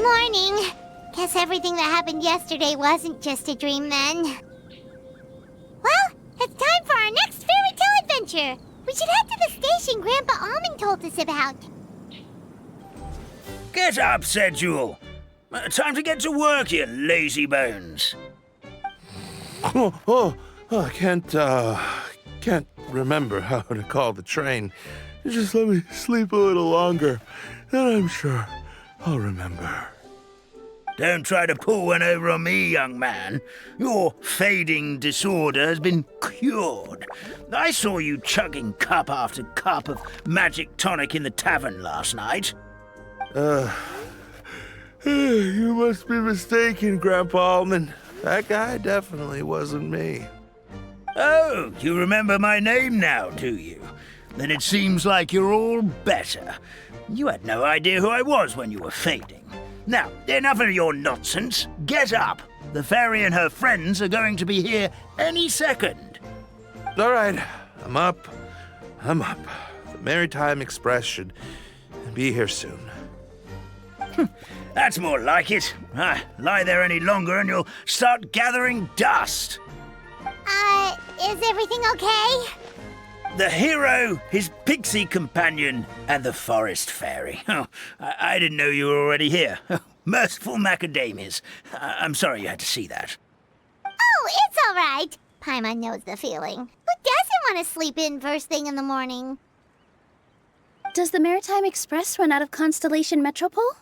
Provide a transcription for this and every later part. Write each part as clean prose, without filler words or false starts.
Morning. Guess everything that happened yesterday wasn't just a dream then. Well, it's time for our next fairy tale adventure. We should head to the station Grandpa Almond told us about. Get up, said Jewel. Time to get to work, you lazy bones. I can't remember how to call the train. Just let me sleep a little longer, and I'm sure I'll remember. Don't try to pull one over on me, young man. Your fading disorder has been cured. I saw you chugging cup after cup of magic tonic in the tavern last night. You must be mistaken, Grandpa Almond. That guy definitely wasn't me. Oh, you remember my name now, do you? Then it seems like you're all better. You had no idea who I was when you were fading. Now, enough of your nonsense. Get up. The fairy and her friends are going to be here any second. All right, I'm up. The Maritime Express should be here soon. That's more like it. Lie there any longer and you'll start gathering dust. Is everything okay? The hero, his pixie companion, and the forest fairy. Oh, I didn't know you were already here. Merciful macadamias. I'm sorry you had to see that. Oh, it's all right. Paimon knows the feeling. Who doesn't want to sleep in first thing in the morning? Does the Maritime Express run out of Constellation Metropole?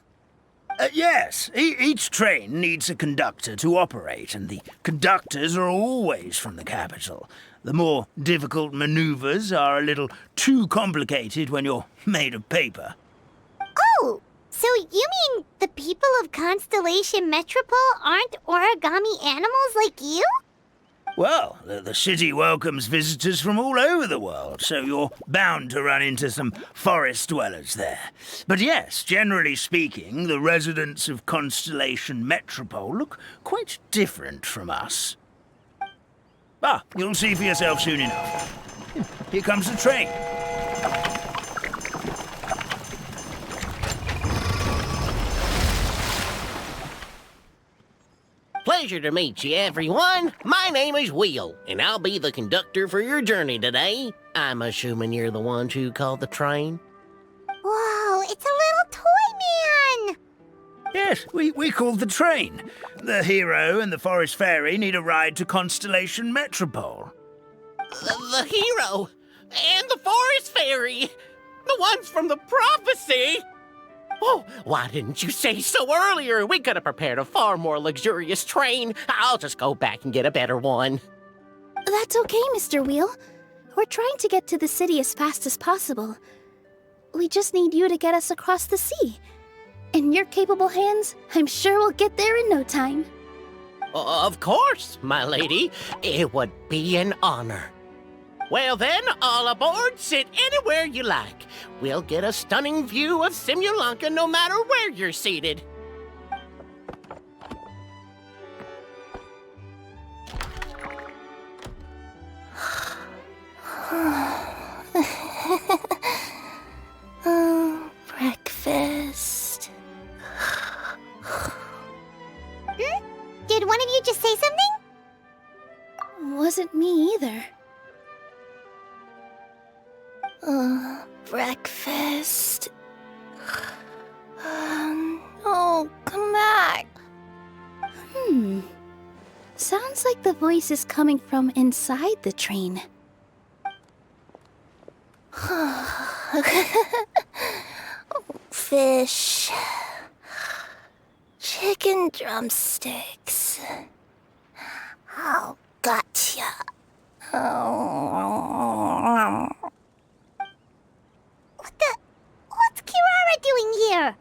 Yes, each train needs a conductor to operate, and the conductors are always from the capital. The more difficult maneuvers are a little too complicated when you're made of paper. Oh, so you mean the people of Constellation Metropole aren't origami animals like you? Well, the city welcomes visitors from all over the world, so you're bound to run into some forest dwellers there. But yes, generally speaking, the residents of Constellation Metropole look quite different from us. You'll see for yourself soon enough. Here comes the train. Pleasure to meet you, everyone. My name is Will, and I'll be the conductor for your journey today. I'm assuming you're the ones who called the train. Whoa, it's a little toy man! Yes, we called the train. The hero and the forest fairy need a ride to Constellation Metropole. The hero and the forest fairy, the ones from the prophecy. Oh, why didn't you say so earlier? We could have prepared a far more luxurious train. I'll just go back and get a better one. That's okay, Mr. Wheel. We're trying to get to the city as fast as possible. We just need you to get us across the sea. In your capable hands, I'm sure we'll get there in no time. Of course, my lady. It would be an honor. Well then, all aboard, sit anywhere you like. We'll get a stunning view of Simulanka no matter where you're seated. Breakfast. Did one of you just say something? Wasn't me either. Breakfast. Oh, come back. Sounds like the voice is coming from inside the train. Fish. Chicken drumsticks. Oh, gotcha. Oh. What's Kirara doing here?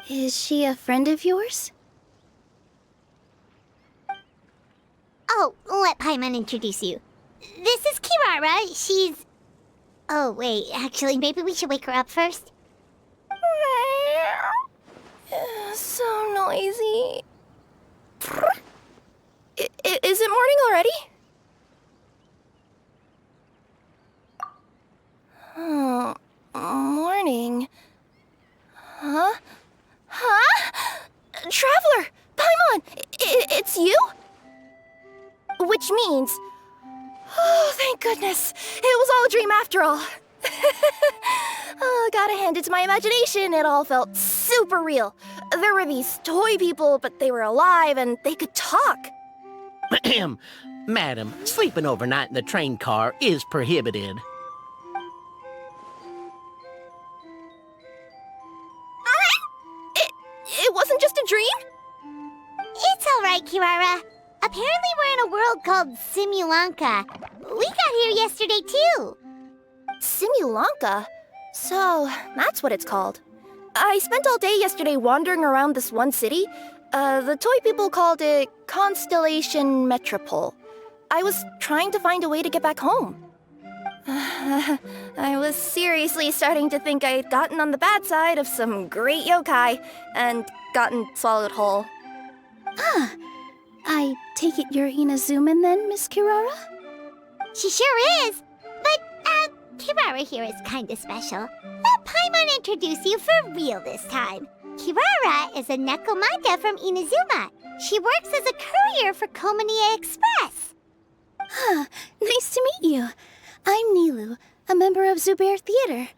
Is she a friend of yours? Oh, let Paimon introduce you. This is Kirara. She's... Oh, wait, actually, maybe we should wake her up first. So noisy. ready? Oh, morning. Huh? Huh? Traveler! Paimon! It's you? Which means... Oh, thank goodness. It was all a dream after all. Oh, gotta hand it to my imagination. It all felt super real. There were these toy people, but they were alive and they could talk. Madam, sleeping overnight in the train car is prohibited. It wasn't just a dream? It's all right, Kirara. Apparently we're in a world called Simulanka. We got here yesterday, too. Simulanka? So, that's what it's called. I spent all day yesterday wandering around this one city. The toy people called it Constellation Metropole. I was trying to find a way to get back home. I was seriously starting to think I'd gotten on the bad side of some great yokai and gotten swallowed whole. Ah, I take it you're Inazuman then, Miss Kirara? She sure is. But, Kirara here is kinda special. Let Paimon introduce you for real this time. Kirara is a Nekomata from Inazuma. She works as a courier for Komania Express. Ah, nice to meet you. I'm Nilu, a member of Zubair Theater.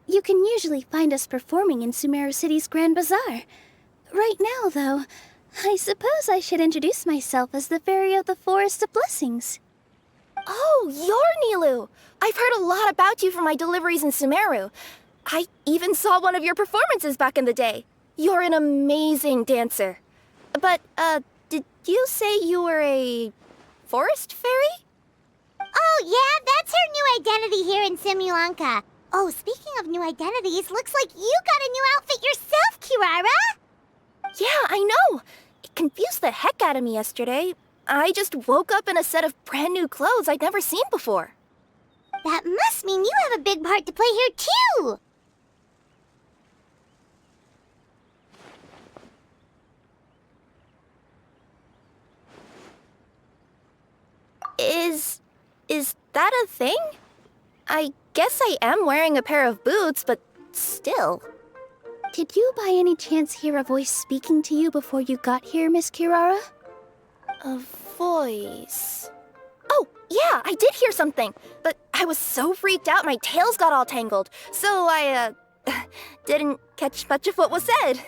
You can usually find us performing in Sumeru City's Grand Bazaar. Right now, though, I suppose I should introduce myself as the Fairy of the Forest of Blessings. Oh, you're Nilu! I've heard a lot about you from my deliveries in Sumeru. I even saw one of your performances back in the day. You're an amazing dancer. But, did you say you were a forest fairy? Oh, yeah, that's her new identity here in Simulanka. Oh, speaking of new identities, looks like you got a new outfit yourself, Kirara. Yeah, I know. It confused the heck out of me yesterday. I just woke up in a set of brand new clothes I'd never seen before. That must mean you have a big part to play here, too. Is that a thing? I guess I am wearing a pair of boots, but still. Did you by any chance hear a voice speaking to you before you got here, Miss Kirara? A voice... Oh, yeah, I did hear something, but I was so freaked out my tails got all tangled, so I, didn't catch much of what was said.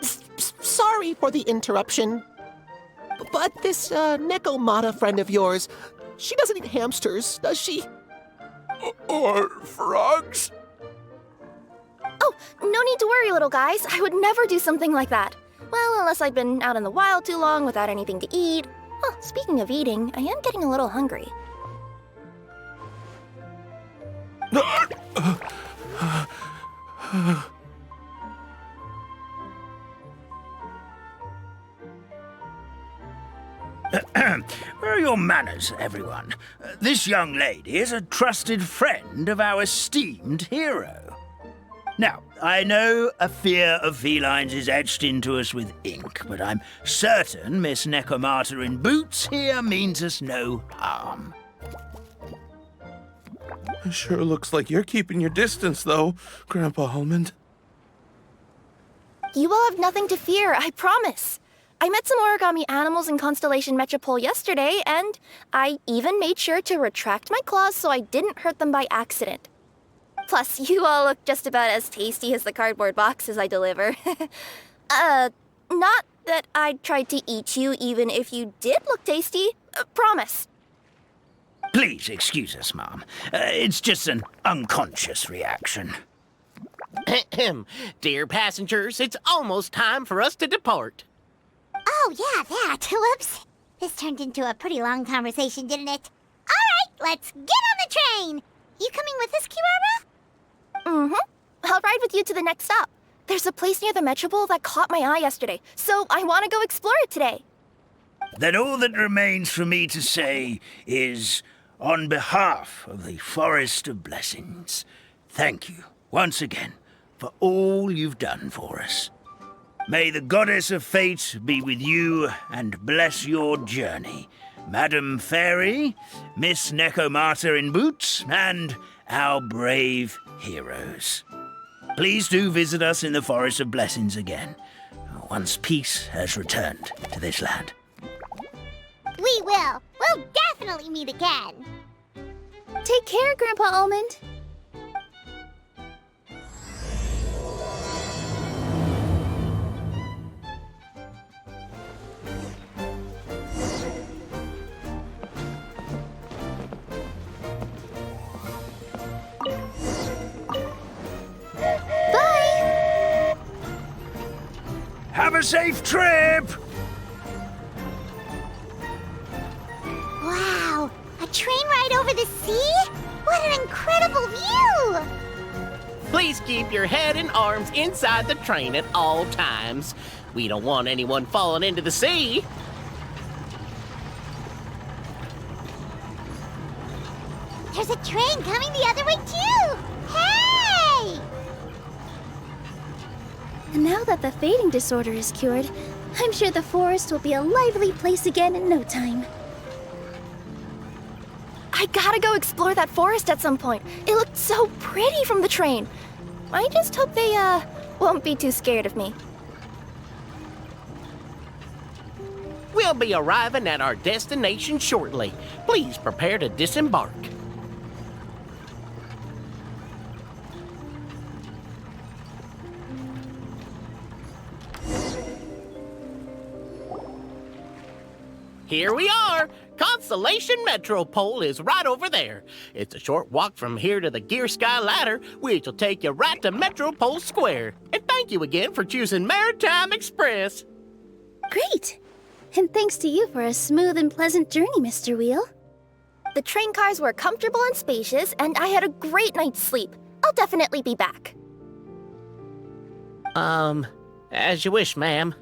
Sorry for the interruption. But this, Nekomata friend of yours, she doesn't eat hamsters, does she? Or frogs? Oh, no need to worry, little guys. I would never do something like that. Well, unless I've been out in the wild too long without anything to eat. Oh, speaking of eating, I am getting a little hungry. Where are your manners, everyone? This young lady is a trusted friend of our esteemed hero. Now, I know a fear of felines is etched into us with ink, but I'm certain Miss Nekomata in boots here means us no harm. It sure looks like you're keeping your distance, though, Grandpa Almond. You will have nothing to fear, I promise. I met some origami animals in Constellation Metropole yesterday, and I even made sure to retract my claws so I didn't hurt them by accident. Plus, you all look just about as tasty as the cardboard boxes I deliver. Not that I'd try to eat you even if you did look tasty. Promise. Please excuse us, Mom. It's just an unconscious reaction. Dear passengers, it's almost time for us to depart. Oh, yeah, that. Whoops. This turned into a pretty long conversation, didn't it? All right, let's get on the train. You coming with us, Kirara? Mm-hmm. I'll ride with you to the next stop. There's a place near the Metropole that caught my eye yesterday, so I want to go explore it today. Then all that remains for me to say is, on behalf of the Forest of Blessings, thank you once again for all you've done for us. May the goddess of fate be with you and bless your journey. Madam Fairy, Miss Necomata in boots, and our brave heroes. Please do visit us in the Forest of Blessings again, once peace has returned to this land. We will. We'll definitely meet again. Take care, Grandpa Almond. Bye! Have a safe trip! Wow! A train ride over the sea? What an incredible view! Please keep your head and arms inside the train at all times. We don't want anyone falling into the sea. There's a train coming the other way, too! Hey! And now that the fading disorder is cured, I'm sure the forest will be a lively place again in no time. I gotta go explore that forest at some point. It looked so pretty from the train. I just hope they, won't be too scared of me. We'll be arriving at our destination shortly. Please prepare to disembark. Here we are! Constellation Metropole is right over there. It's a short walk from here to the Gear Sky Ladder, which will take you right to Metropole Square. And thank you again for choosing Maritime Express. Great! And thanks to you for a smooth and pleasant journey, Mr. Wheel. The train cars were comfortable and spacious, and I had a great night's sleep. I'll definitely be back. As you wish, ma'am.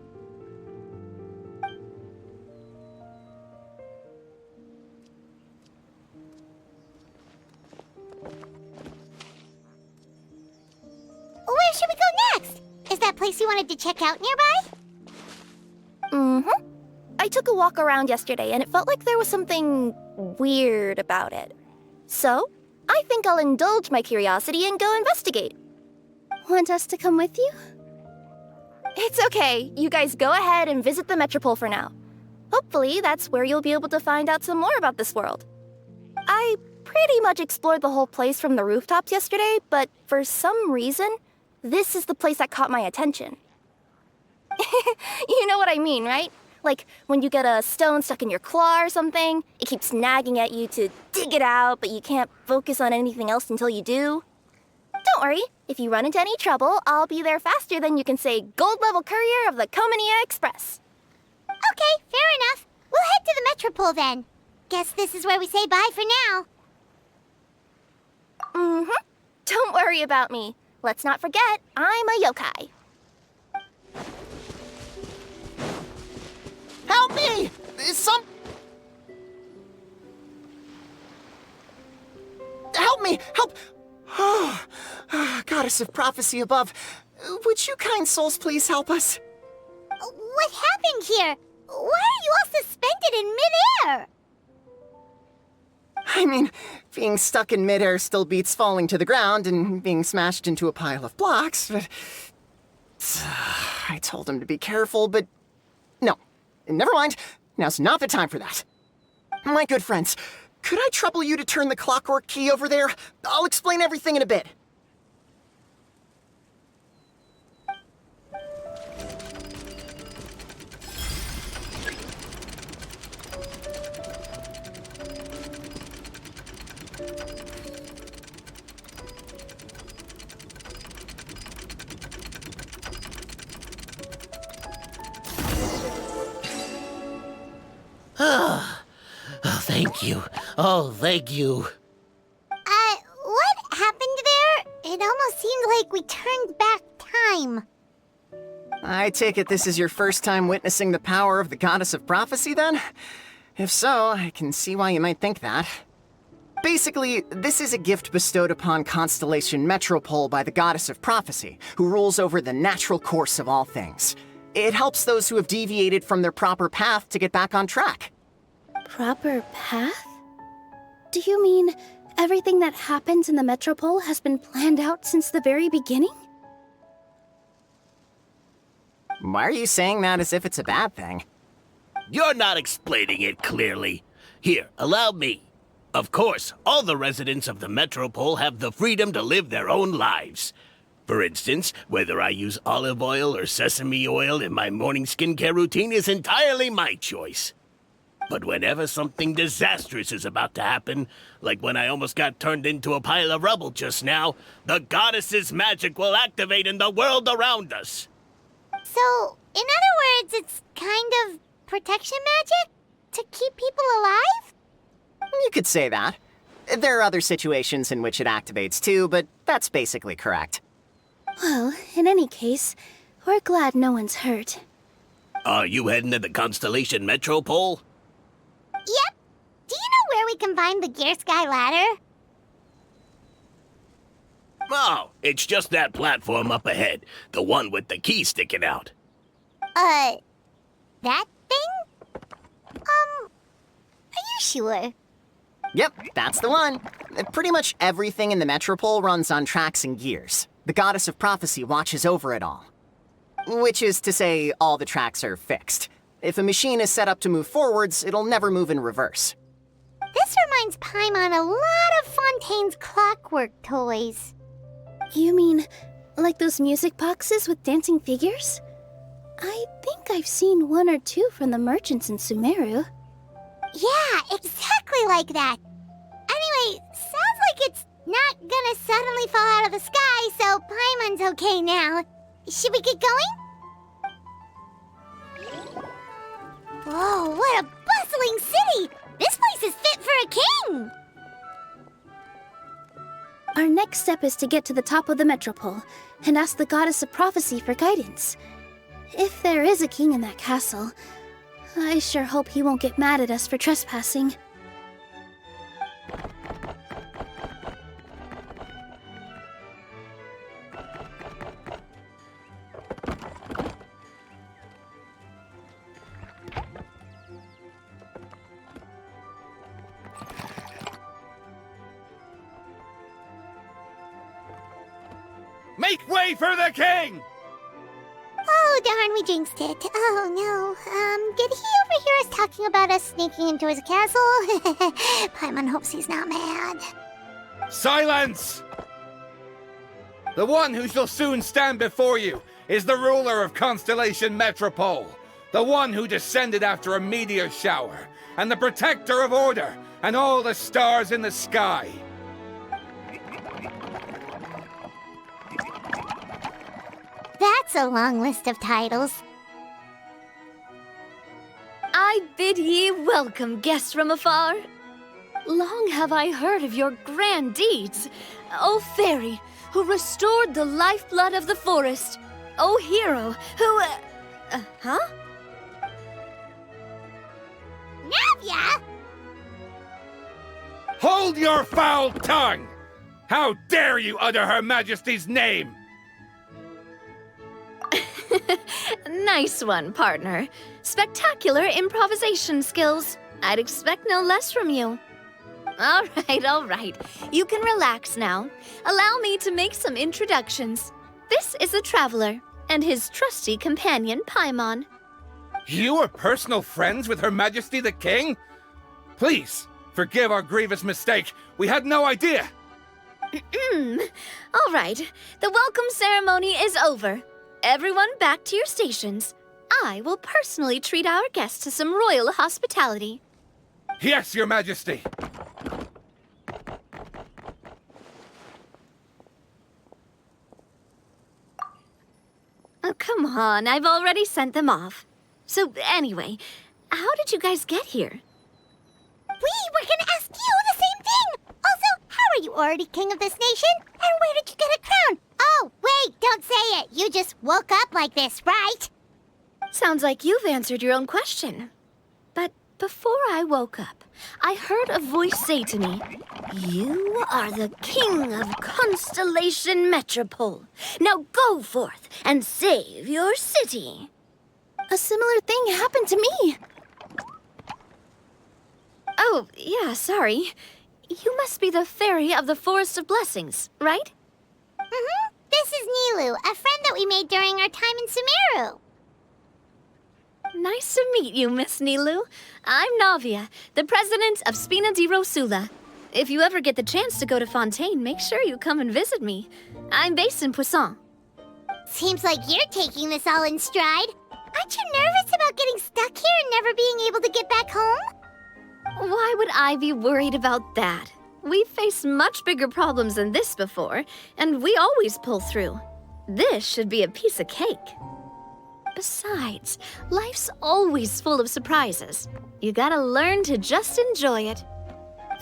Where should we go next? Is that place you wanted to check out nearby? Mm-hmm. I took a walk around yesterday, and it felt like there was something weird about it. So, I think I'll indulge my curiosity and go investigate. Want us to come with you? It's okay. You guys go ahead and visit the Metropole for now. Hopefully, that's where you'll be able to find out some more about this world. I pretty much explored the whole place from the rooftops yesterday, but for some reason, this is the place that caught my attention. You know what I mean, right? Like when you get a stone stuck in your claw or something, it keeps nagging at you to dig it out, but you can't focus on anything else until you do. Don't worry, if you run into any trouble, I'll be there faster than you can say gold level courier of the Comania Express. Okay, fair enough. We'll head to the Metropole then. Guess this is where we say bye for now. Mm-hmm. Don't worry about me. Let's not forget, I'm a yokai. Help me! Help me! Help! Oh, Goddess of Prophecy above, would you kind souls please help us? What happened here? Why are you all suspended in midair? I mean, being stuck in midair still beats falling to the ground and being smashed into a pile of blocks, but... I told him to be careful, but... No. Never mind. Now's not the time for that. My good friends, could I trouble you to turn the clockwork key over there? I'll explain everything in a bit. Oh, thank you. Oh, thank you. What happened there? It almost seemed like we turned back time. I take it this is your first time witnessing the power of the Goddess of Prophecy, then? If so, I can see why you might think that. Basically, this is a gift bestowed upon Constellation Metropole by the Goddess of Prophecy, who rules over the natural course of all things. It helps those who have deviated from their proper path to get back on track. Proper path? Do you mean everything that happens in the Metropole has been planned out since the very beginning? Why are you saying that as if it's a bad thing? You're not explaining it clearly. Here, allow me. Of course, all the residents of the Metropole have the freedom to live their own lives. For instance, whether I use olive oil or sesame oil in my morning skincare routine is entirely my choice. But whenever something disastrous is about to happen, like when I almost got turned into a pile of rubble just now, the goddess's magic will activate in the world around us. So, in other words, it's kind of protection magic? To keep people alive? You could say that. There are other situations in which it activates too, but that's basically correct. Well, in any case, we're glad no one's hurt. Are you heading to the Constellation Metropole? Yep. Do you know where we can find the Gear Sky Ladder? Oh, it's just that platform up ahead. The one with the key sticking out. That thing? Are you sure? Yep, that's the one. Pretty much everything in the Metropole runs on tracks and gears. The Goddess of Prophecy watches over it all. Which is to say, all the tracks are fixed. If a machine is set up to move forwards, it'll never move in reverse. This reminds Paimon a lot of Fontaine's clockwork toys. You mean, like those music boxes with dancing figures? I think I've seen one or two from the merchants in Sumeru. Yeah, exactly like that. Anyway, sounds like it's not gonna suddenly fall out of the sky, so Paimon's okay now. Should we get going? Whoa, what a bustling city! This place is fit for a king! Our next step is to get to the top of the Metropole and ask the Goddess of Prophecy for guidance. If there is a king in that castle, I sure hope he won't get mad at us for trespassing. Make way for the king! Oh, darn, we jinxed it. Oh, no. Did he overhear us talking about us sneaking into his castle? Paimon hopes he's not mad. Silence! The one who shall soon stand before you is the ruler of Constellation Metropole, the one who descended after a meteor shower, and the protector of order and all the stars in the sky. That's a long list of titles. I bid ye welcome, guests from afar. Long have I heard of your grand deeds, O fairy, who restored the lifeblood of the forest, O hero, who, huh? Navia! Hold your foul tongue! How dare you utter Her Majesty's name? Nice one, partner. Spectacular improvisation skills. I'd expect no less from you. All right. You can relax now. Allow me to make some introductions. This is the Traveler, and his trusty companion, Paimon. You are personal friends with Her Majesty the King? Please, forgive our grievous mistake. We had no idea. All right. The welcome ceremony is over. Everyone back to your stations. I will personally treat our guests to some royal hospitality. Yes, Your Majesty. Oh, come on. I've already sent them off. So, anyway, how did you guys get here? We were gonna ask you the same thing! Also, how are you already king of this nation? And where did you get a crown? Oh, wait, don't say it. You just woke up like this, right? Sounds like you've answered your own question. But before I woke up, I heard a voice say to me, "You are the king of Constellation Metropole. Now go forth and save your city." A similar thing happened to me. Oh, yeah, sorry. You must be the fairy of the Forest of Blessings, right? Mm-hmm. This is Nilu, a friend that we made during our time in Sumeru. Nice to meet you, Miss Nilu. I'm Navia, the president of Spina di Rosula. If you ever get the chance to go to Fontaine, make sure you come and visit me. I'm based in Poisson. Seems like you're taking this all in stride. Aren't you nervous about getting stuck here and never being able to get back home? Why would I be worried about that? We've faced much bigger problems than this before, and we always pull through. This should be a piece of cake. Besides, life's always full of surprises. You gotta learn to just enjoy it.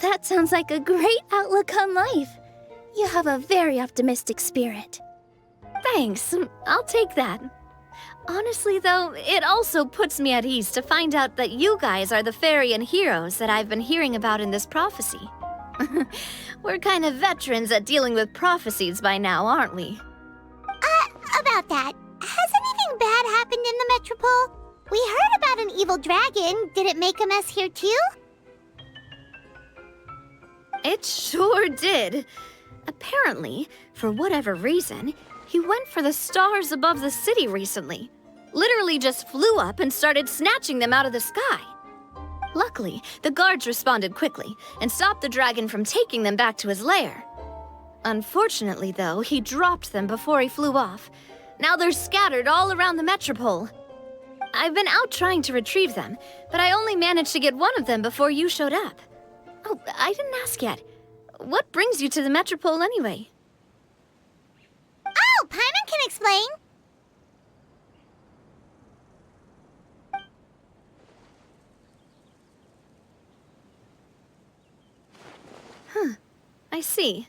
That sounds like a great outlook on life. You have a very optimistic spirit. Thanks, I'll take that. Honestly, though, it also puts me at ease to find out that you guys are the fairy and heroes that I've been hearing about in this prophecy. We're kind of veterans at dealing with prophecies by now, aren't we? About that, has anything bad happened in the Metropole? We heard about an evil dragon. Did it make a mess here too? It sure did. Apparently, for whatever reason, he went for the stars above the city recently. Literally just flew up and started snatching them out of the sky. Luckily, the guards responded quickly and stopped the dragon from taking them back to his lair. Unfortunately, though, he dropped them before he flew off. Now they're scattered all around the Metropole. I've been out trying to retrieve them, but I only managed to get one of them before you showed up. Oh, I didn't ask yet. What brings you to the Metropole anyway? Oh, Paimon can explain. I see.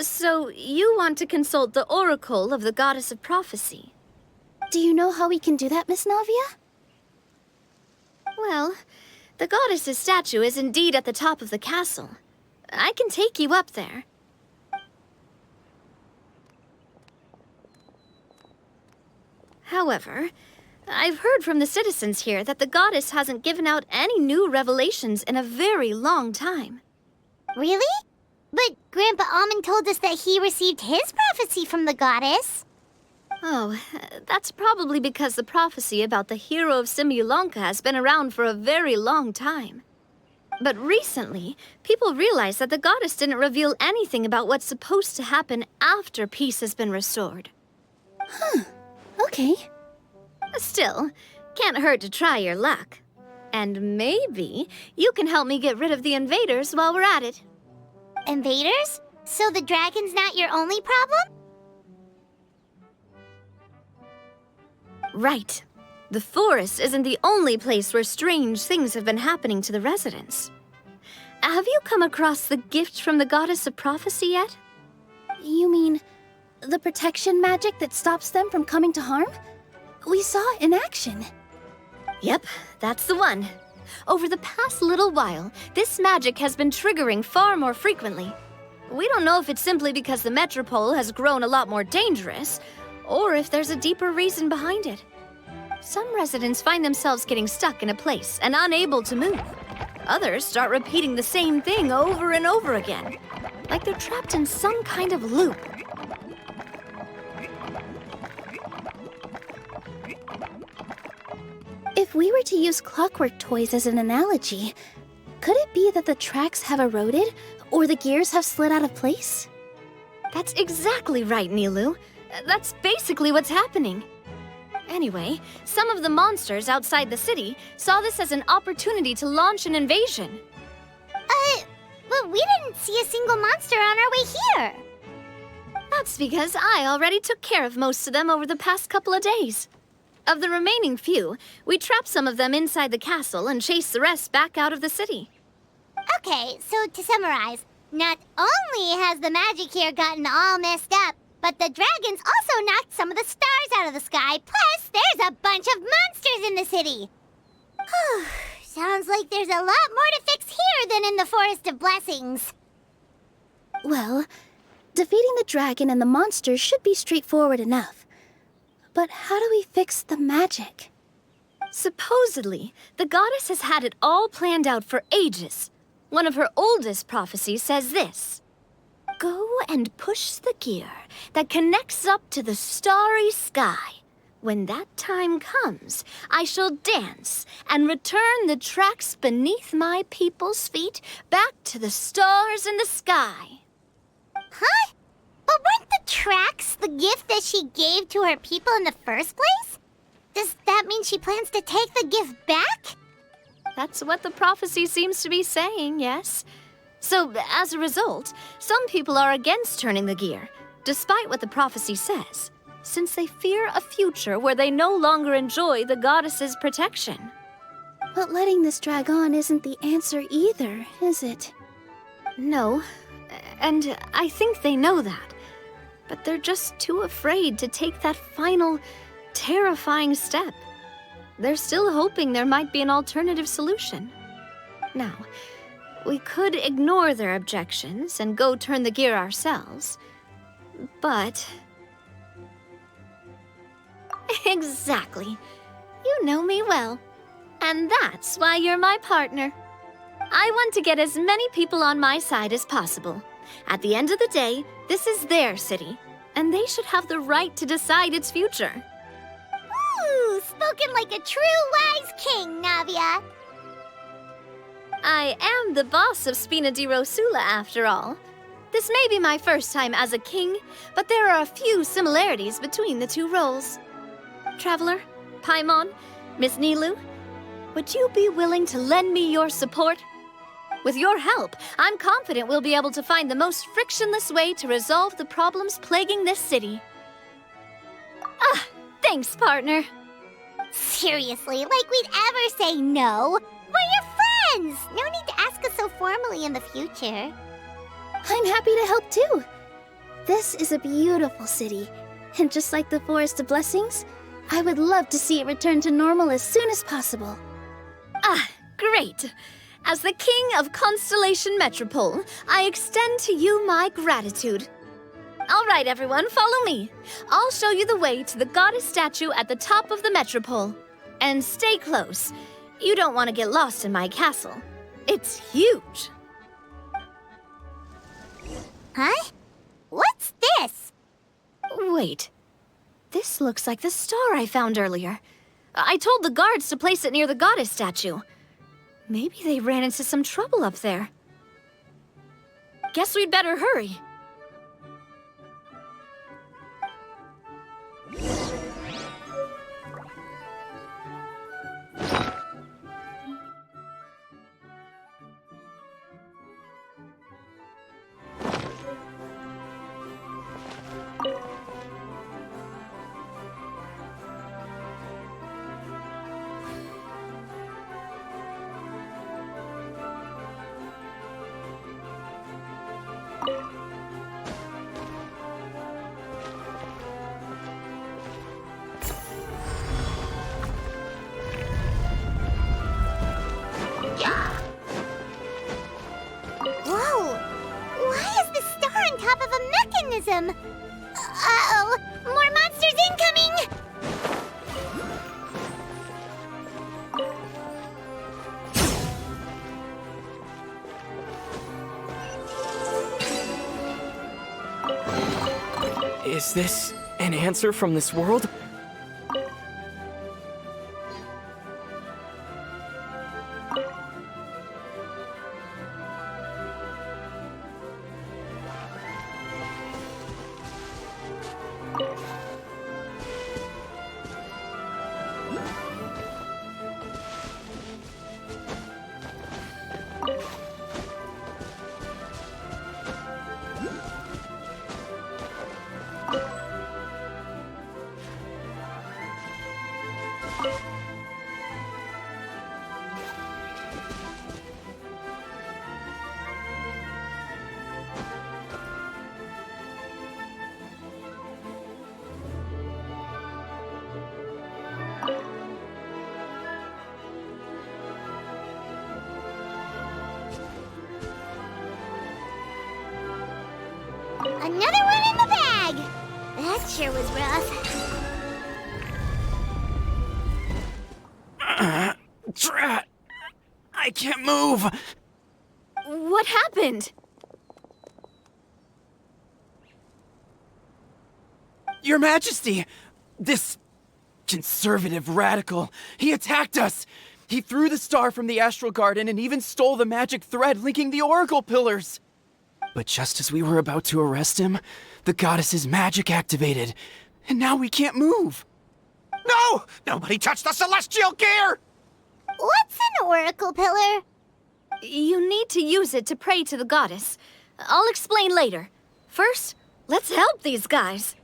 So, you want to consult the Oracle of the Goddess of Prophecy? Do you know how we can do that, Miss Navia? Well, the goddess's statue is indeed at the top of the castle. I can take you up there. However, I've heard from the citizens here that the goddess hasn't given out any new revelations in a very long time. Really? But Grandpa Almond told us that he received his prophecy from the goddess. Oh, that's probably because the prophecy about the hero of Simulanka has been around for a very long time. But recently, people realized that the goddess didn't reveal anything about what's supposed to happen after peace has been restored. Okay. Still, can't hurt to try your luck. And maybe you can help me get rid of the invaders while we're at it. Invaders? So the dragon's not your only problem? Right. The forest isn't the only place where strange things have been happening to the residents. Have you come across the gift from the Goddess of Prophecy yet? You mean the protection magic that stops them from coming to harm? We saw it in action. Yep, that's the one. Over the past little while, this magic has been triggering far more frequently. We don't know if it's simply because the Metropole has grown a lot more dangerous, or if there's a deeper reason behind it. Some residents find themselves getting stuck in a place and unable to move. Others start repeating the same thing over and over again, like they're trapped in some kind of loop. If we were to use clockwork toys as an analogy, could it be that the tracks have eroded or the gears have slid out of place? That's exactly right, Nilu. That's basically what's happening. Anyway, some of the monsters outside the city saw this as an opportunity to launch an invasion. But we didn't see a single monster on our way here. That's because I already took care of most of them over the past couple of days. Of the remaining few, we trapped some of them inside the castle and chased the rest back out of the city. Okay, so to summarize, not only has the magic here gotten all messed up, but the dragons also knocked some of the stars out of the sky, plus there's a bunch of monsters in the city. Sounds like there's a lot more to fix here than in the Forest of Blessings. Well, defeating the dragon and the monsters should be straightforward enough. But how do we fix the magic? Supposedly, the goddess has had it all planned out for ages. One of her oldest prophecies says this: "Go and push the gear that connects up to the starry sky. When that time comes, I shall dance and return the tracks beneath my people's feet back to the stars in the sky." Huh? But weren't the tracks the gift that she gave to her people in the first place? Does that mean she plans to take the gift back? That's what the prophecy seems to be saying, yes. So, as a result, some people are against turning the gear, despite what the prophecy says, since they fear a future where they no longer enjoy the goddess's protection. But letting this drag on isn't the answer either, is it? No, and I think they know that. But they're just too afraid to take that final, terrifying step. They're still hoping there might be an alternative solution. Now, we could ignore their objections and go turn the gear ourselves, but... Exactly. You know me well. And that's why you're my partner. I want to get as many people on my side as possible. At the end of the day, this is their city, and they should have the right to decide its future. Ooh, spoken like a true wise king, Navia. I am the boss of Spina di Rosula, after all. This may be my first time as a king, but there are a few similarities between the two roles. Traveler, Paimon, Miss Nilu, would you be willing to lend me your support? With your help, I'm confident we'll be able to find the most frictionless way to resolve the problems plaguing this city. Ah, thanks, partner. Seriously, like we'd ever say no. We're your friends. No need to ask us so formally in the future. I'm happy to help too. This is a beautiful city, and just like the Forest of Blessings, I would love to see it return to normal as soon as possible. Ah, great. As the King of Constellation Metropole, I extend to you my gratitude. All right, everyone, follow me. I'll show you the way to the goddess statue at the top of the Metropole. And stay close. You don't want to get lost in my castle. It's huge. Huh? What's this? Wait. This looks like the star I found earlier. I told the guards to place it near the goddess statue. Maybe they ran into some trouble up there. Guess we'd better hurry. Whoa! Why is the star on top of a mechanism? Uh-oh! More monsters incoming! Is this an answer from this world? Another one in the bag! That sure was rough. Drat! I can't move! What happened? Your Majesty! This conservative radical, he attacked us! He threw the star from the Astral Garden and even stole the magic thread linking the Oracle Pillars! But just as we were about to arrest him, the goddess's magic activated, and now we can't move! No! Nobody touched the celestial gear! What's an oracle pillar? You need to use it to pray to the goddess. I'll explain later. First, let's help these guys.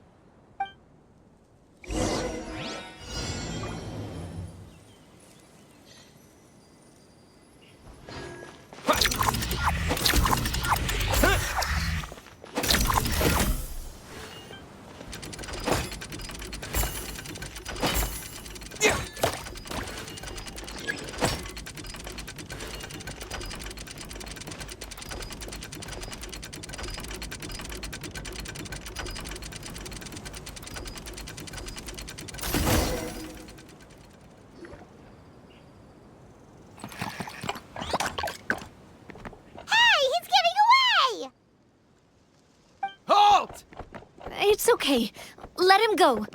It's okay. Let him go.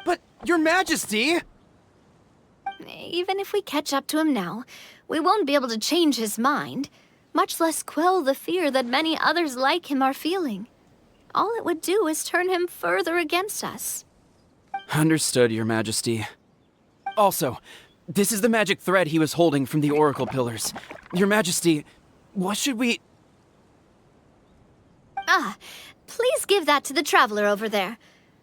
But, Your Majesty! Even if we catch up to him now, we won't be able to change his mind, much less quell the fear that many others like him are feeling. All it would do is turn him further against us. Understood, Your Majesty. Also, this is the magic thread he was holding from the Oracle Pillars. Your Majesty, what should we... Please give that to the traveler over there.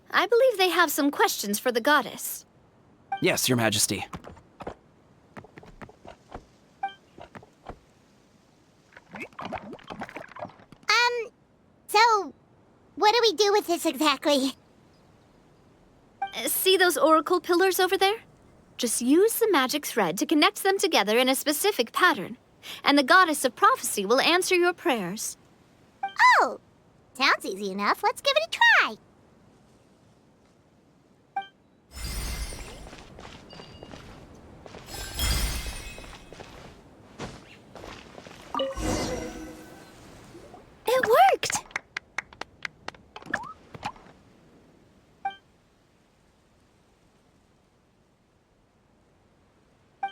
I believe they have some questions for the goddess. Yes, Your Majesty. So, what do we do with this exactly? See those oracle pillars over there? Just use the magic thread to connect them together in a specific pattern, and the goddess of prophecy will answer your prayers. Oh, sounds easy enough. Let's give it a try. It worked!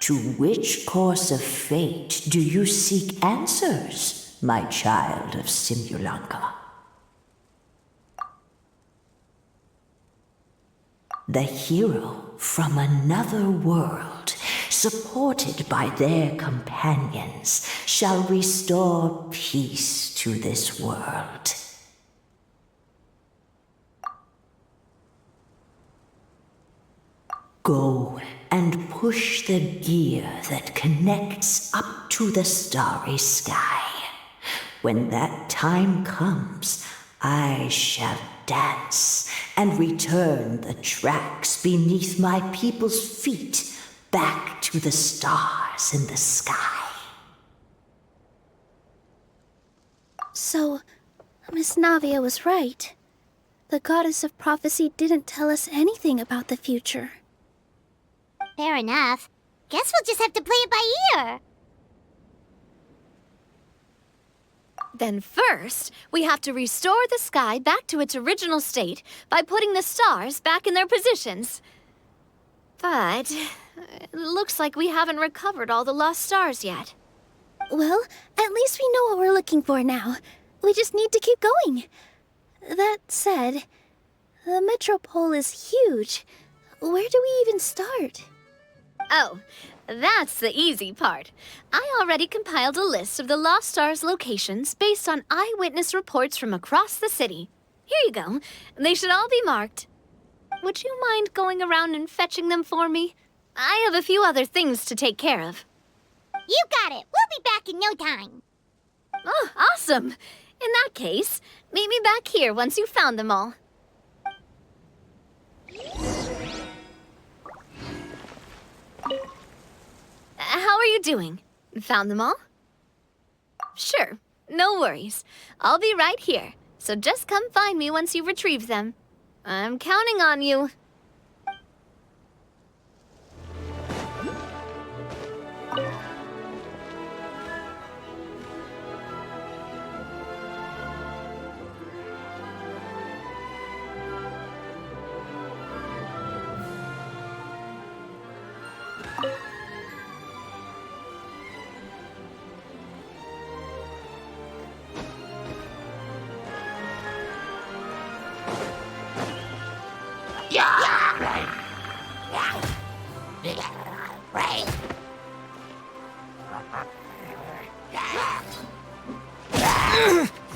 To which course of fate do you seek answers, my child of Simulanka? The hero from another world, supported by their companions, shall restore peace to this world. Go and push the gear that connects up to the starry sky. When that time comes, I shall dance and return the tracks beneath my people's feet back to the stars in the sky. So, Miss Navia was right. The goddess of prophecy didn't tell us anything about the future. Fair enough. Guess we'll just have to play it by ear. Then first, we have to restore the sky back to its original state by putting the stars back in their positions. But it looks like we haven't recovered all the lost stars yet. Well, at least we know what we're looking for now. We just need to keep going. That said, the metropole is huge. Where do we even start? Oh, that's the easy part. I already compiled a list of the Lost Stars locations based on eyewitness reports from across the city. Here you go. They should all be marked. Would you mind going around and fetching them for me? I have a few other things to take care of. You got it. We'll be back in no time. Oh, awesome. In that case, meet me back here once you've found them all. How are you doing? Found them all? Sure, no worries. I'll be right here, so just come find me once you've retrieved them. I'm counting on you.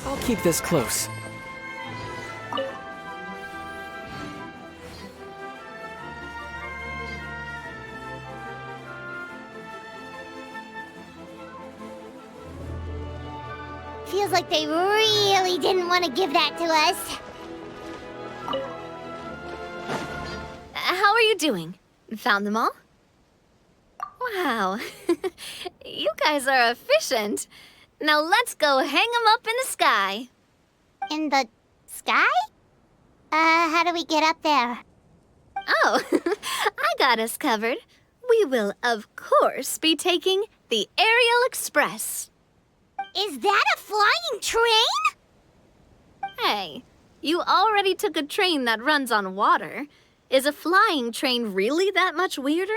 I'll keep this close. Feels like they really didn't want to give that to us. How are you doing? Found them all? Wow. You guys are efficient. Now let's go hang them up in the sky. In the sky? How do we get up there? Oh, I got us covered. We will, of course, be taking the Aerial Express. Is that a flying train? Hey, you already took a train that runs on water. Is a flying train really that much weirder?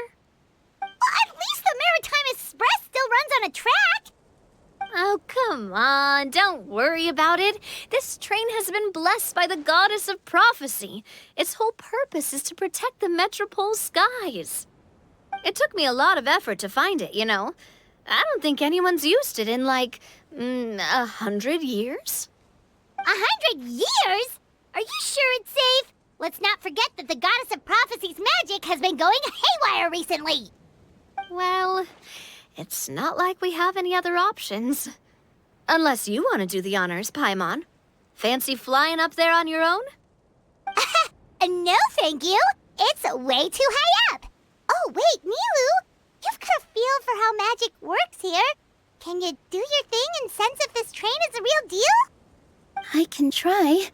Well, at least the Maritime Express still runs on a track. Oh, come on, don't worry about it. This train has been blessed by the goddess of prophecy. Its whole purpose is to protect the Metropole skies. It took me a lot of effort to find it, you know. I don't think anyone's used it in, like, 100 years? 100 years? Are you sure it's safe? Let's not forget that the goddess of prophecy's magic has been going haywire recently. Well, it's not like we have any other options. Unless you want to do the honors, Paimon. Fancy flying up there on your own? No, thank you. It's way too high up. Oh, wait, Nilu. You've got a feel for how magic works here. Can you do your thing and sense if this train is the real deal? I can try.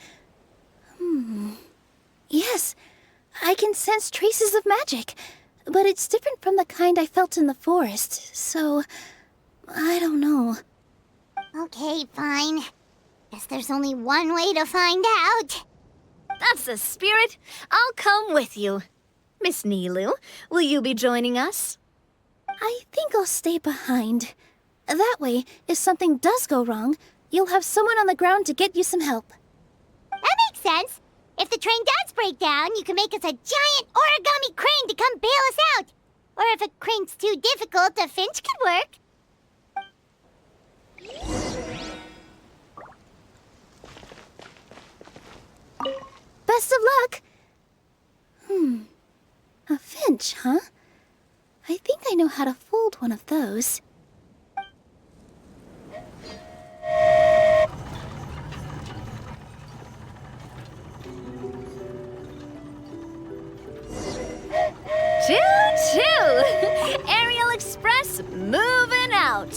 Yes, I can sense traces of magic, but it's different from the kind I felt in the forest, so I don't know. Okay, fine. Guess there's only one way to find out. That's the spirit. I'll come with you. Miss Nilu, will you be joining us? I think I'll stay behind. That way, if something does go wrong, you'll have someone on the ground to get you some help. That makes sense. If the train does break down, you can make us a giant origami crane to come bail us out. Or if a crane's too difficult, a finch could work. Best of luck! A finch, huh? I think I know how to fold one of those. Choo-choo! Aerial Express moving out.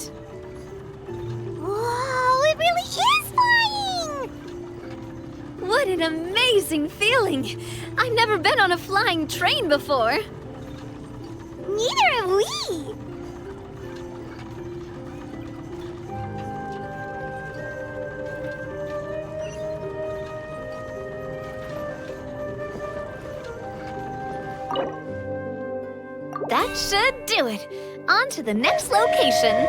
Whoa, it really is flying! What an amazing feeling! I've never been on a flying train before. Neither have we! That should do it. On to the next location.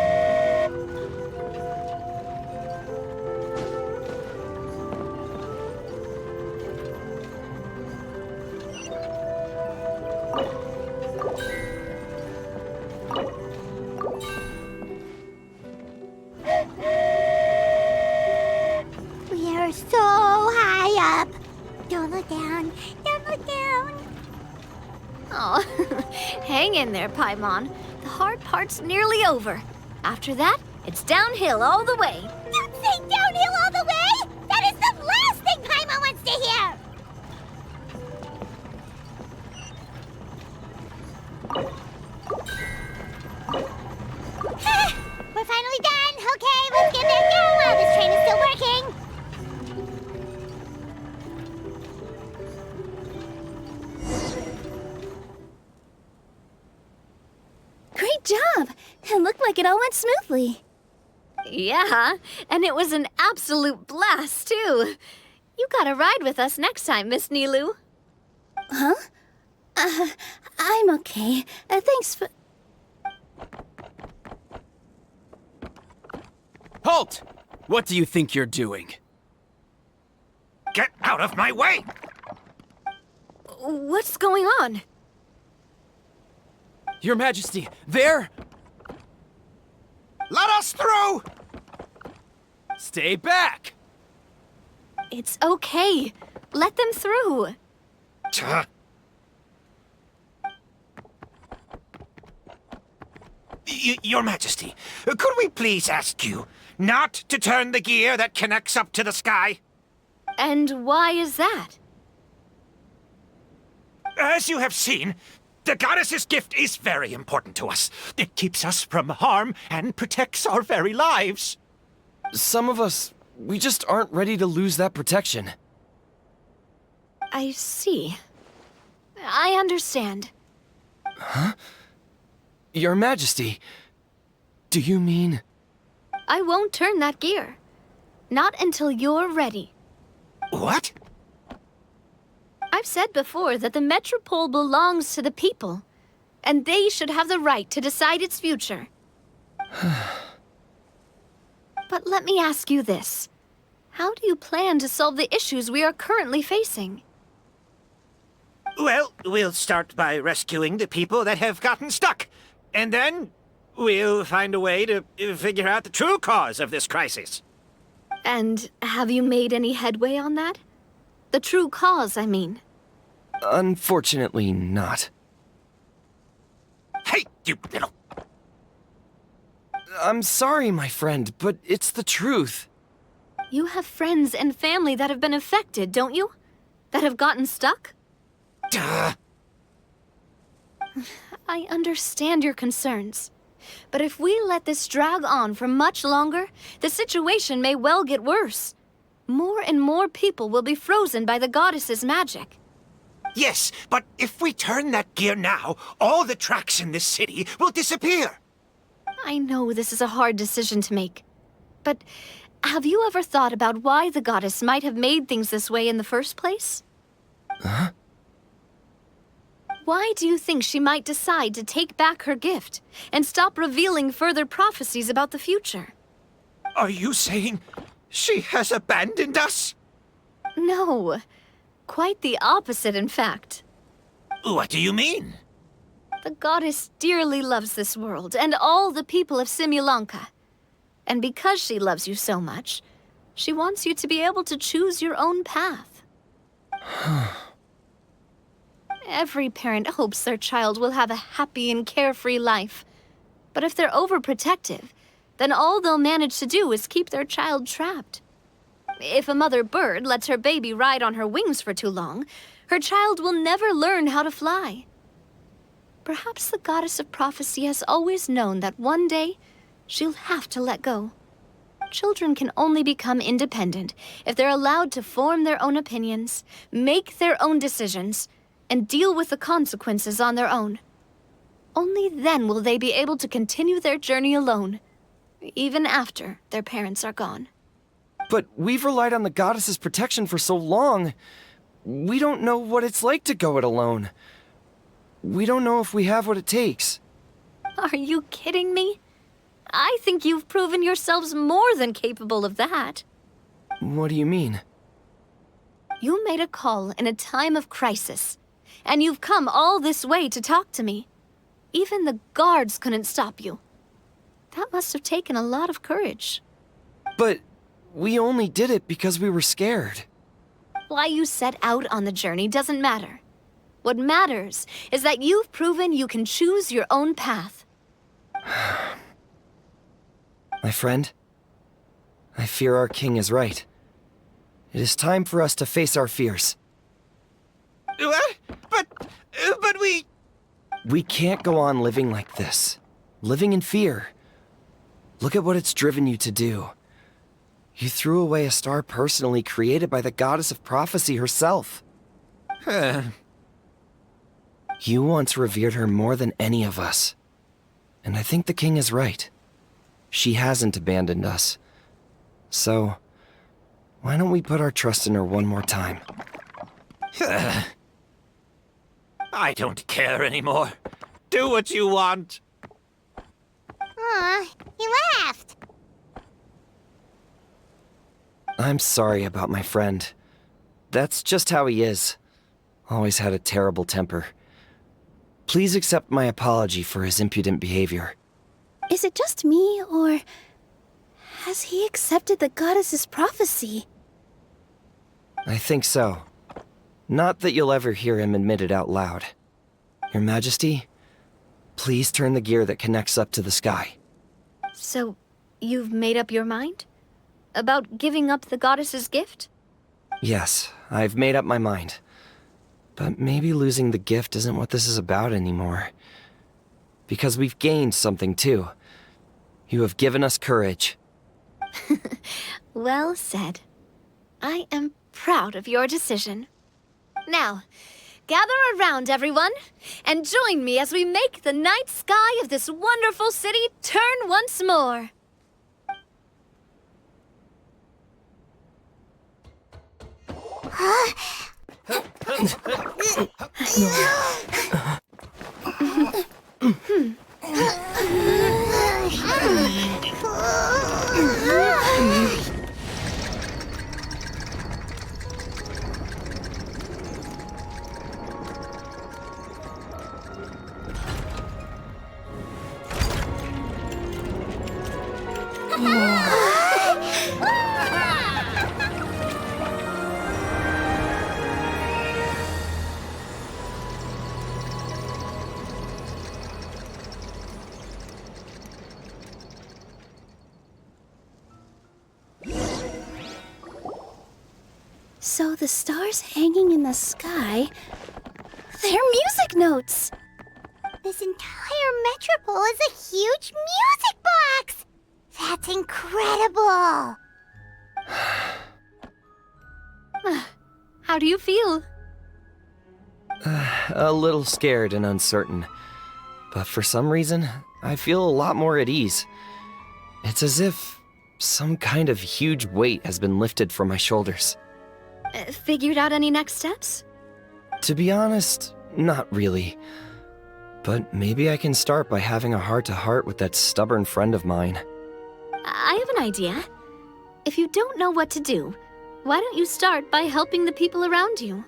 We are so high up. Don't look down. Don't look down. Oh, hang in there, Paimon. The hard part's nearly over. After that, it's downhill all the way. Don't say downhill all the way! That is the last thing Paimon wants to hear! We're finally done! Okay, let's get back going while this train is still working! Great job! It looked like it all went smoothly. Yeah, and it was an absolute blast, too. You gotta ride with us next time, Miss Nilu. Huh? I'm okay. Thanks for... Halt! What do you think you're doing? Get out of my way! What's going on? Your Majesty, there! Let us through! Stay back! It's okay. Let them through. Your Majesty, could we please ask you not to turn the gear that connects up to the sky? And why is that? As you have seen, the goddess's gift is very important to us. It keeps us from harm and protects our very lives. Some of us, we just aren't ready to lose that protection. I see. I understand. Your Majesty, do you mean... I won't turn that gear. Not until you're ready. What? I've said before that the Metropole belongs to the people, and they should have the right to decide its future. But let me ask you this. How do you plan to solve the issues we are currently facing? Well, we'll start by rescuing the people that have gotten stuck. And then we'll find a way to figure out the true cause of this crisis. And have you made any headway on that? The true cause, I mean. Unfortunately not. Hey, you little... I'm sorry, my friend, but it's the truth. You have friends and family that have been affected, don't you? That have gotten stuck? Duh. I understand your concerns. But if we let this drag on for much longer, the situation may well get worse. More and more people will be frozen by the goddess's magic. Yes, but if we turn that gear now, all the tracks in this city will disappear. I know this is a hard decision to make. But have you ever thought about why the goddess might have made things this way in the first place? Huh? Why do you think she might decide to take back her gift and stop revealing further prophecies about the future? Are you saying she has abandoned us? No. Quite the opposite, in fact. What do you mean? The goddess dearly loves this world and all the people of Simulanka. And because she loves you so much, she wants you to be able to choose your own path. Every parent hopes their child will have a happy and carefree life. But if they're overprotective, then all they'll manage to do is keep their child trapped. If a mother bird lets her baby ride on her wings for too long, her child will never learn how to fly. Perhaps the goddess of prophecy has always known that one day she'll have to let go. Children can only become independent if they're allowed to form their own opinions, make their own decisions, and deal with the consequences on their own. Only then will they be able to continue their journey alone, even after their parents are gone. But we've relied on the goddess's protection for so long. We don't know what it's like to go it alone. We don't know if we have what it takes. Are you kidding me? I think you've proven yourselves more than capable of that. What do you mean? You made a call in a time of crisis, and you've come all this way to talk to me. Even the guards couldn't stop you. That must have taken a lot of courage. But we only did it because we were scared. Why you set out on the journey doesn't matter. What matters is that you've proven you can choose your own path. My friend, I fear our king is right. It is time for us to face our fears. What? But we... We can't go on living like this. Living in fear. Look at what it's driven you to do. You threw away a star personally created by the goddess of prophecy herself. You once revered her more than any of us. And I think the king is right. She hasn't abandoned us. So, why don't we put our trust in her one more time? I don't care anymore. Do what you want. Aw, he laughed. I'm sorry about my friend. That's just how he is. Always had a terrible temper. Please accept my apology for his impudent behavior. Is it just me, or has he accepted the goddess's prophecy? I think so. Not that you'll ever hear him admit it out loud. Your Majesty, please turn the gear that connects up to the sky. So, you've made up your mind? About giving up the goddess's gift? Yes, I've made up my mind. But maybe losing the gift isn't what this is about anymore. Because we've gained something too. You have given us courage. Well said. I am proud of your decision. Now, gather around, everyone, and join me as we make the night sky of this wonderful city turn once more. So the stars hanging in the sky, they're music notes. This entire metropole is a huge music box! That's incredible! How do you feel? A little scared and uncertain. But for some reason, I feel a lot more at ease. It's as if some kind of huge weight has been lifted from my shoulders. Figured out any next steps? To be honest, not really. But maybe I can start by having a heart-to-heart with that stubborn friend of mine. I have an idea. If you don't know what to do, why don't you start by helping the people around you?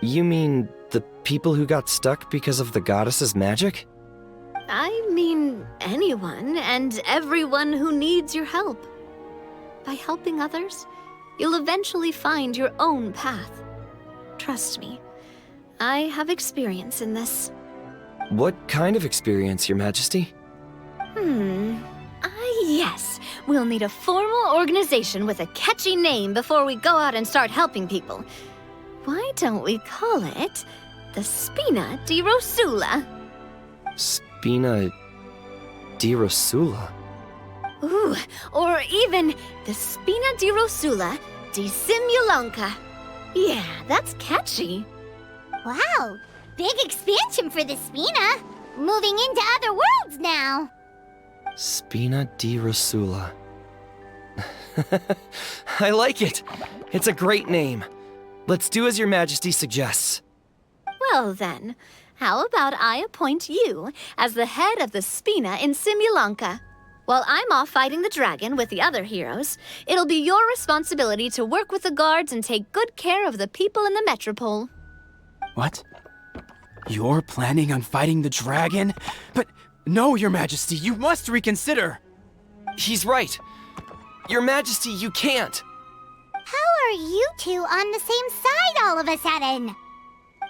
You mean the people who got stuck because of the goddess's magic? I mean anyone and everyone who needs your help. By helping others, you'll eventually find your own path. Trust me, I have experience in this. What kind of experience, Your Majesty? Yes. We'll need a formal organization with a catchy name before we go out and start helping people. Why don't we call it the Spina di Rosula? Spina di Rosula? Ooh, or even the Spina di Rosula di Simulanka. Yeah, that's catchy. Wow, big expansion for the Spina. Moving into other worlds now. Spina di Rosula. I like it. It's a great name. Let's do as Your Majesty suggests. Well then, how about I appoint you as the head of the Spina in Simulanka? While I'm off fighting the dragon with the other heroes, it'll be your responsibility to work with the guards and take good care of the people in the metropole. What? You're planning on fighting the dragon? But no, Your Majesty, you must reconsider. He's right. Your Majesty, you can't. How are you two on the same side all of a sudden?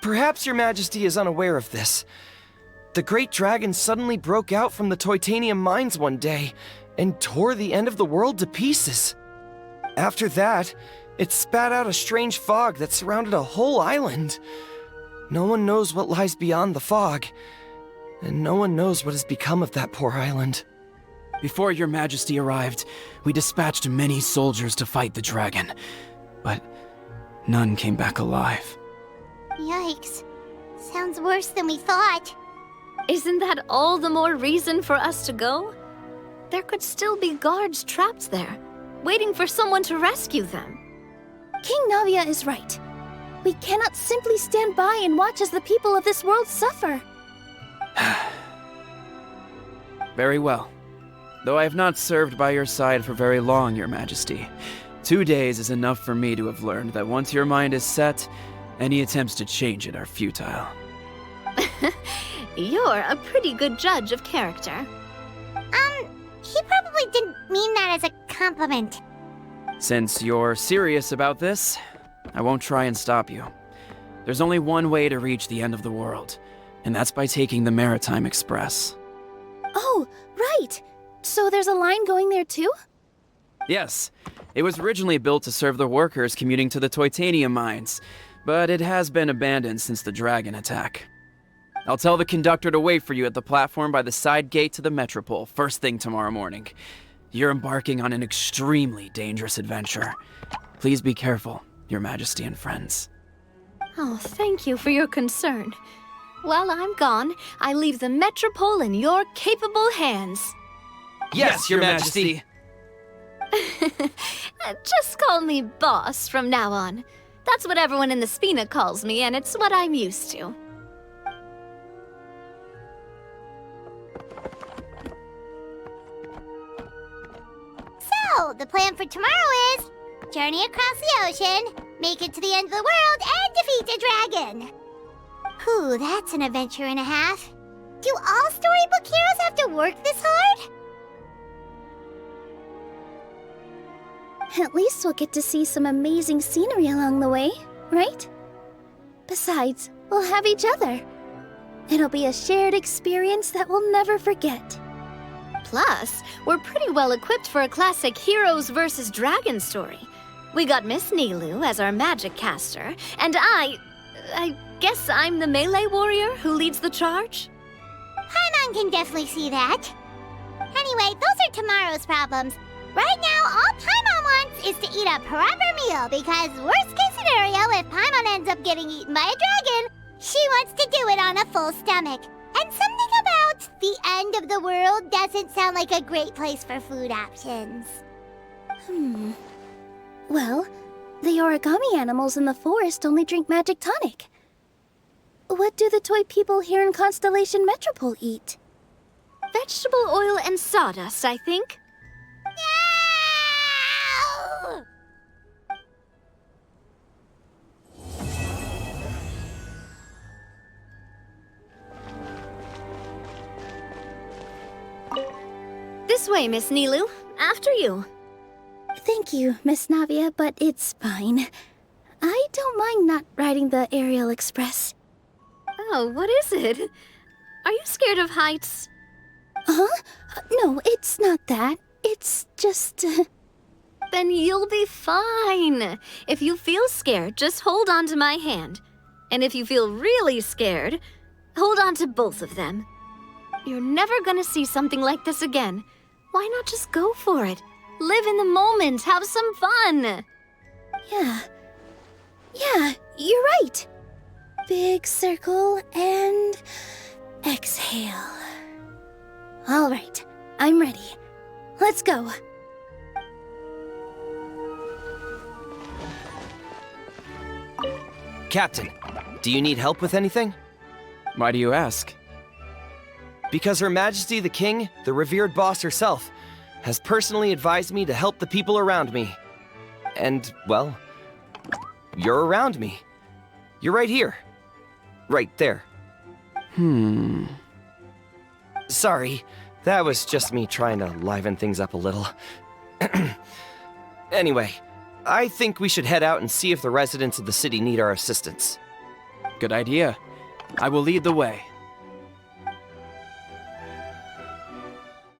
Perhaps Your Majesty is unaware of this. The great dragon suddenly broke out from the Titanium mines one day and tore the end of the world to pieces. After that, it spat out a strange fog that surrounded a whole island. No one knows what lies beyond the fog, and no one knows what has become of that poor island. Before Your Majesty arrived, we dispatched many soldiers to fight the dragon, but none came back alive. Yikes. Sounds worse than we thought. Isn't that all the more reason for us to go? There could still be guards trapped there, waiting for someone to rescue them. King Navia is right. We cannot simply stand by and watch as the people of this world suffer. Very well. Though I have not served by your side for very long, Your Majesty. 2 days is enough for me to have learned that once your mind is set, any attempts to change it are futile. You're a pretty good judge of character. He probably didn't mean that as a compliment. Since you're serious about this, I won't try and stop you. There's only one way to reach the end of the world, and that's by taking the Maritime Express. Oh, right! So there's a line going there too? Yes, it was originally built to serve the workers commuting to the titanium mines, but it has been abandoned since the dragon attack. I'll tell the conductor to wait for you at the platform by the side gate to the Metropole first thing tomorrow morning. You're embarking on an extremely dangerous adventure. Please be careful, Your Majesty and friends. Oh, thank you for your concern. While I'm gone, I leave the Metropole in your capable hands. Yes, Your Majesty! Just call me boss from now on. That's what everyone in the Spina calls me, and it's what I'm used to. So, the plan for tomorrow is journey across the ocean, make it to the end of the world, and defeat a dragon. Whew, that's an adventure and a half. Do all storybook heroes have to work this hard? At least we'll get to see some amazing scenery along the way, right? Besides, we'll have each other. It'll be a shared experience that we'll never forget. Plus, we're pretty well equipped for a classic heroes versus dragon story. We got Miss Nilu as our magic caster, and I guess I'm the melee warrior who leads the charge? Paimon can definitely see that. Anyway, those are tomorrow's problems. Right now, all Paimon wants is to eat a proper meal, because worst case scenario, if Paimon ends up getting eaten by a dragon, she wants to do it on a full stomach. And something about the end of the world doesn't sound like a great place for food options. Well, the origami animals in the forest only drink magic tonic. What do the toy people here in Constellation Metropole eat? Vegetable oil and sawdust, I think. No! This way, Miss Nilu. After you. Thank you, Miss Navia, but it's fine. I don't mind not riding the Aerial Express. Oh, what is it? Are you scared of heights? Huh? No, it's not that. It's just... Then you'll be fine. If you feel scared, just hold on to my hand. And if you feel really scared, hold on to both of them. You're never gonna see something like this again. Why not just go for it? Live in the moment, have some fun. Yeah, you're right. Big circle and exhale. All right, I'm ready. Let's go. Captain, do you need help with anything? Why do you ask? Because Her Majesty the King, the revered boss herself, has personally advised me to help the people around me. And, well, you're around me. You're right here. Right there. Sorry, that was just me trying to liven things up a little. Anyway, I think we should head out and see if the residents of the city need our assistance. Good idea. I will lead the way.